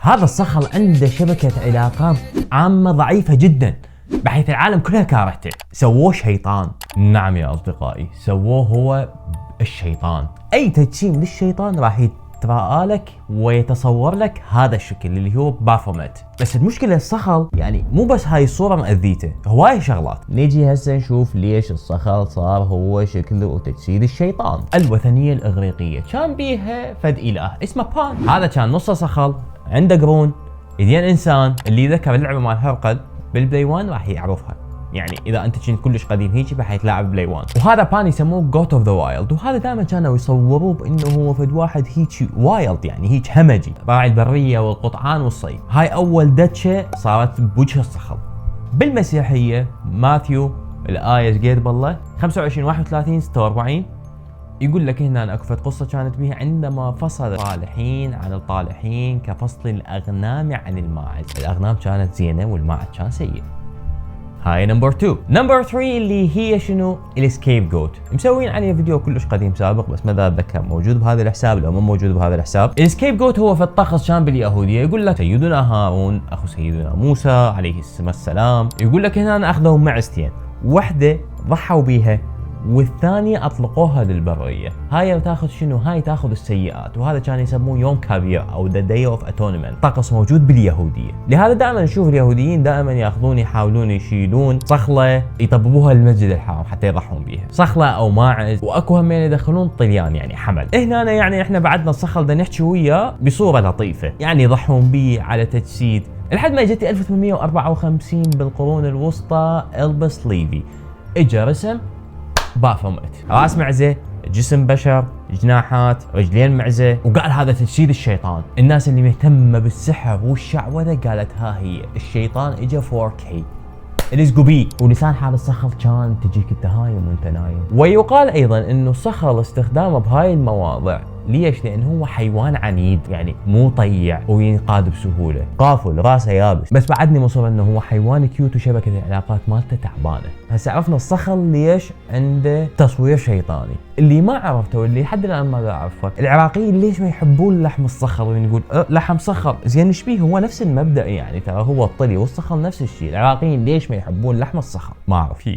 هذا الصخل عنده شبكة علاقات عامة ضعيفة جدا، بحيث العالم كلها كارهته. سووه شيطان. نعم يا أصدقائي، سووه هو الشيطان. أي تجسيم للشيطان راح يتراءى لك ويتصور لك هذا الشكل اللي هو بافوميت. بس المشكلة الصخل يعني مو بس هاي الصورة مأذيته، هواي شغلات. نيجي هسه نشوف ليش الصخل صار هو شكله وتجسيد الشيطان. الوثنية الإغريقية كان بيها فد إله اسمه بان. هذا كان نصه صخل، عنده قرون، ايدين انسان. اللي ذكر اللعبة مال هرقل بالبلاي 1 راح يعرفها، يعني اذا انت كنت كلش قديم هيك راح يتلاعب بلاي 1. وهذا بان يسموه جوت اوف ذا وايلد، وهذا دائما كانوا يصوروه بانه هو فد واحد هيك وايلد، يعني هيك همجي، راعي البريه والقطعان والصيد. هاي اول دتشه صارت بوجه الصخل. بالمسيحيه ماثيو الايه قيد بالله 25:31-46 يقول لك هنا اكو فد قصه كانت بيها عندما فصل الصالحين عن الطالحين كفصل الاغنام عن الماعز. الاغنام كانت زينه والماعز كان سيء. هاي نمبر 2. نمبر 3 اللي هي شنو؟ الاسكيب جوت. مسوين عليه فيديو كلش قديم سابق بس ما اتذكر موجود بهذا الحساب لو ما موجود بهذا الحساب. الاسكيب جوت هو في الطقس كان باليهوديه، يقول لك سيدنا هارون اخو سيدنا موسى عليه السلام، يقول لك هنا اخذوا معزتين، وحده ضحوا بيها والثانية اطلقوها للبرية. هاي تاخذ شنو؟ هاي تاخذ السيئات، وهذا كان يسموه يوم كابير او ذا داي اوف اتونمنت، طقس موجود باليهودية. لهذا دائما نشوف اليهوديين دائما ياخذون يحاولون يشيلون صخلة يطببوها للمسجد الحرام حتى يضحون بيها، صخلة او ماعز، واكو هم يدخلون طليان يعني حمل. هنا يعني احنا بعدنا الصخل بدنا نحكي وياه بصورة لطيفة، يعني يضحون بيه على تجسيد. لحد ما اجت 1854 بالقرون الوسطى البس ليفي، اجى رسم بافوميت، راس معزه، جسم بشر، جناحات، رجلين معزه، وقال هذا تجسيد الشيطان. الناس اللي مهتمه بالسحر والشعوذه قالت ها هي الشيطان اجى 4K الزقوا بيه. ولسان حال الصخل كان تجيك التهايم وانت نايم. ويقال ايضا انه الصخل استخدامه بهاي المواضع ليش؟ لانه هو حيوان عنيد، يعني مو طيع وينقاد بسهوله، قافل راسه يابس، بس بعدني مصر انه هو حيوان كيوت وشبكه العلاقات مالته تعبانه. هسه عرفنا الصخل ليش عنده تصوير شيطاني. اللي ما عرفته واللي لحد الان ما اعرفه، العراقيين ليش ما يحبون لحم الصخل ونقول لحم صخل؟ زين شبيه هو نفس المبدا، يعني ترى هو الطلي والصخل نفس الشيء. العراقيين ليش ما يحبون لحم الصخل؟ ما اعرف.